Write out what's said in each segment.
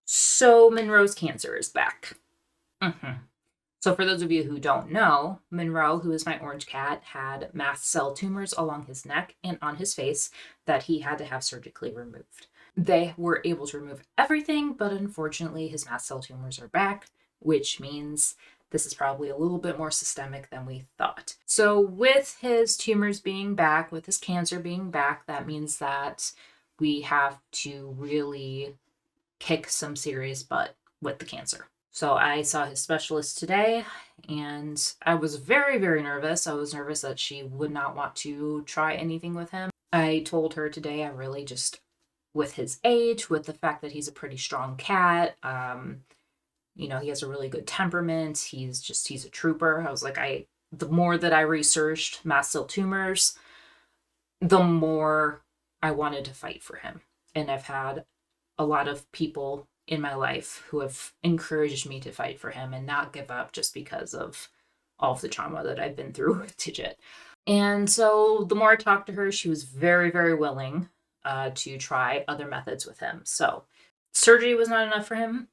So Monroe's cancer is back. So for those of you who don't know, Monroe, who is my orange cat, had mast cell tumors along his neck and on his face that he had to have surgically removed. They were able to remove everything, but unfortunately his mast cell tumors are back, which means this is probably a little bit more systemic than we thought. So with his tumors being back, with his cancer being back, that means that we have to really kick some serious butt with the cancer. So I saw his specialist today and I was very, very nervous. I was nervous that she would not want to try anything with him. I told her today I really just, with his age, with the fact that he's a pretty strong cat, he has a really good temperament. He's a trooper. I was like, the more that I researched mast cell tumors, the more I wanted to fight for him. And I've had a lot of people in my life who have encouraged me to fight for him and not give up just because of all of the trauma that I've been through with Tidget. And so the more I talked to her, she was very, very willing to try other methods with him. So surgery was not enough for him.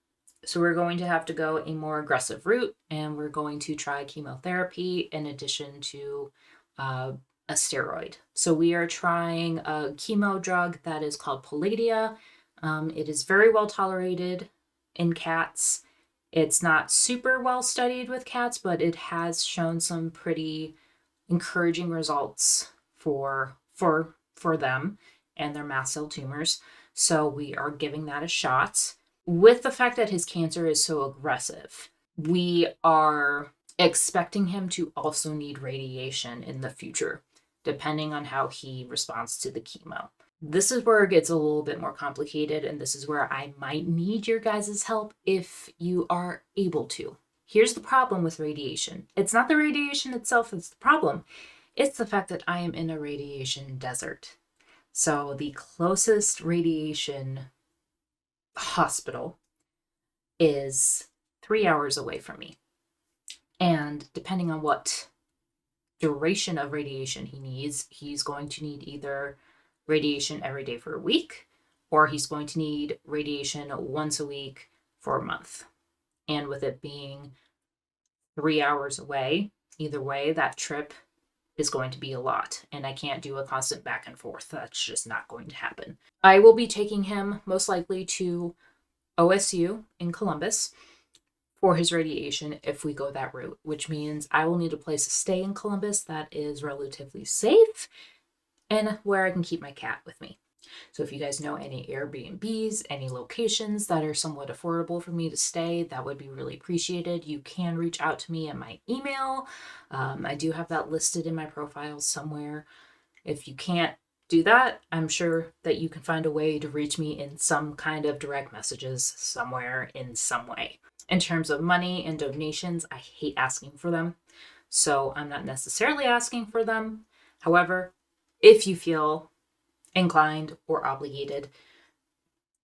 So we're going to have to go a more aggressive route, and we're going to try chemotherapy in addition to a steroid. So we are trying a chemo drug that is called Palladia. It is very well tolerated in cats. It's not super well studied with cats, but it has shown some pretty encouraging results for them and their mast cell tumors. So we are giving that a shot. With the fact that his cancer is so aggressive, we are expecting him to also need radiation in the future, depending on how he responds to the chemo. This is where it gets a little bit more complicated, and this is where I might need your guys' help if you are able to. Here's the problem with radiation. It's not the radiation itself that's the problem. It's the fact that I am in a radiation desert. So the closest radiation hospital is 3 hours away from me. And depending on what duration of radiation he needs, he's going to need either radiation every day for a week, or he's going to need radiation once a week for a month. And with it being 3 hours away, either way, that trip is going to be a lot. And I can't do a constant back and forth. That's just not going to happen. I will be taking him most likely to OSU in Columbus for his radiation if we go that route, which means I will need a place to stay in Columbus that is relatively safe and where I can keep my cat with me. So if you guys know any Airbnbs, any locations that are somewhat affordable for me to stay, that would be really appreciated. You can reach out to me at my email. I do have that listed in my profile somewhere. If you can't do that, I'm sure that you can find a way to reach me in some kind of direct messages somewhere in some way. In terms of money and donations, I hate asking for them. So I'm not necessarily asking for them. However, if you feel inclined or obligated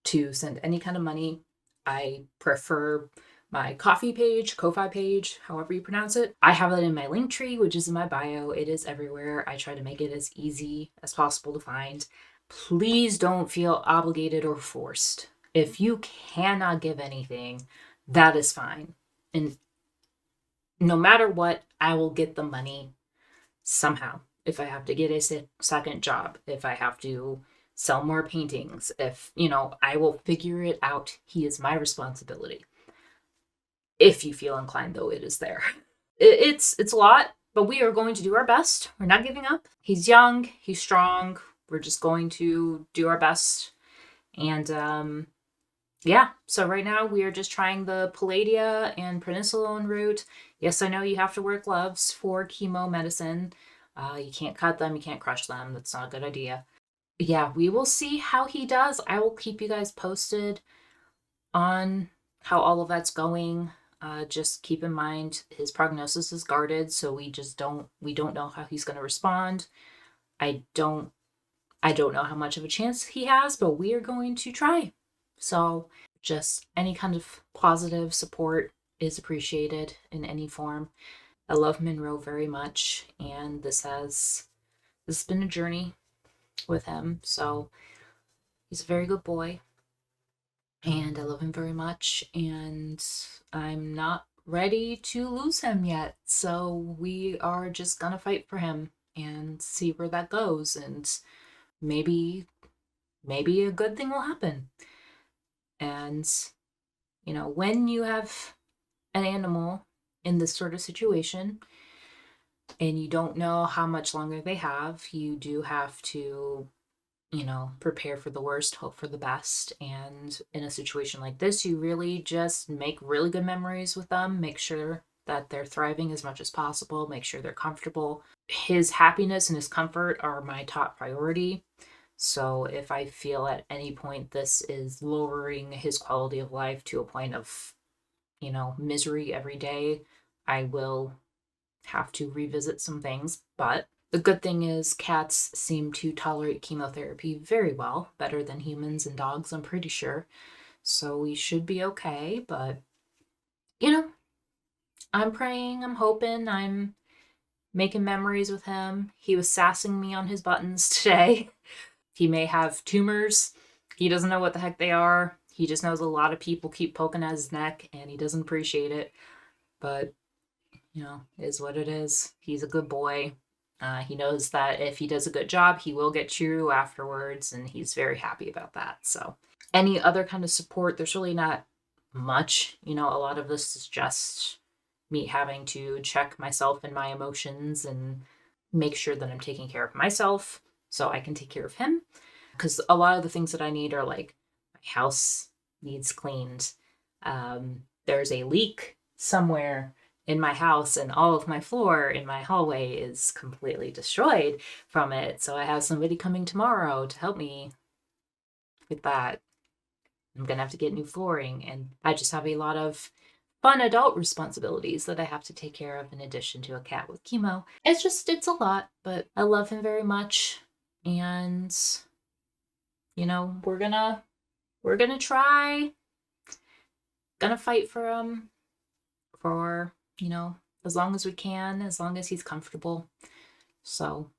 to send any kind of money, I prefer my Ko-fi page, however you pronounce it. I have that in my link tree, which is in my bio. It is everywhere. I try to make it as easy as possible to find. Please don't feel obligated or forced. If you cannot give anything, that is fine. And no matter what, I will get the money somehow. If I have to get a second job, if I have to sell more paintings, I will figure it out. He is my responsibility. If you feel inclined, though, it is there. It's a lot, but we are going to do our best. We're not giving up. He's young. He's strong. We're just going to do our best. And so right now we are just trying the Palladia and prednisolone route. Yes, I know you have to wear gloves for chemo medicine. You can't cut them. You can't crush them. That's not a good idea. Yeah, we will see how he does. I will keep you guys posted on how all of that's going. Just keep in mind his prognosis is guarded, so we don't know how he's going to respond. I don't know how much of a chance he has, but we are going to try. So just any kind of positive support is appreciated in any form. I love Monroe very much, and this has been a journey with him. So he's a very good boy. and I love him very much, and I'm not ready to lose him yet. So we are just gonna fight for him and see where that goes, and maybe maybe a good thing will happen. And when you have an animal in this sort of situation and you don't know how much longer they have, you do have to prepare for the worst, hope for the best. And in a situation like this, you really just make really good memories with them, make sure that they're thriving as much as possible, make sure they're comfortable. His happiness and his comfort are my top priority. So if I feel at any point this is lowering his quality of life to a point of, misery every day, I will have to revisit some things. But the good thing is, cats seem to tolerate chemotherapy very well, better than humans and dogs, I'm pretty sure. So we should be okay. But, you know, I'm praying, I'm hoping, I'm making memories with him. He was sassing me on his buttons today. He may have tumors. He doesn't know what the heck they are. He just knows a lot of people keep poking at his neck and he doesn't appreciate it. But is what it is. He's a good boy. He knows that if he does a good job, he will get cheerio afterwards, and he's very happy about that. So, any other kind of support, there's really not much. A lot of this is just me having to check myself and my emotions and make sure that I'm taking care of myself so I can take care of him. Because a lot of the things that I need are like my house needs cleaned. There's a leak somewhere in my house, and all of my floor in my hallway is completely destroyed from it. So I have somebody coming tomorrow to help me with that. I'm gonna have to get new flooring, and I just have a lot of fun adult responsibilities that I have to take care of in addition to a cat with chemo. It's a lot, but I love him very much. And we're gonna try, gonna fight for him for, as long as we can, as long as he's comfortable. So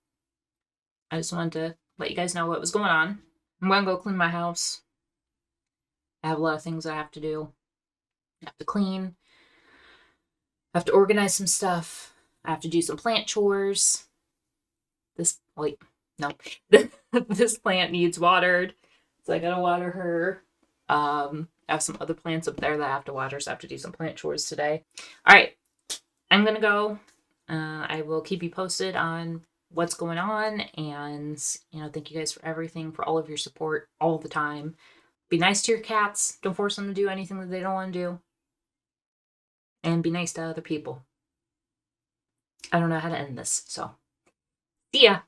I just wanted to let you guys know what was going on. I'm gonna go clean my house. I have a lot of things I have to do. I have to clean. I have to organize some stuff. I have to do some plant chores. Wait, no. This plant needs watered. So I gotta water her. I have some other plants up there that I have to water, so I have to do some plant chores today. All right, I'm gonna go. I will keep you posted on what's going on, and thank you guys for everything, for all of your support all the time. Be nice to your cats. Don't force them to do anything that they don't want to do, and be nice to other people. I don't know how to end this, so see ya.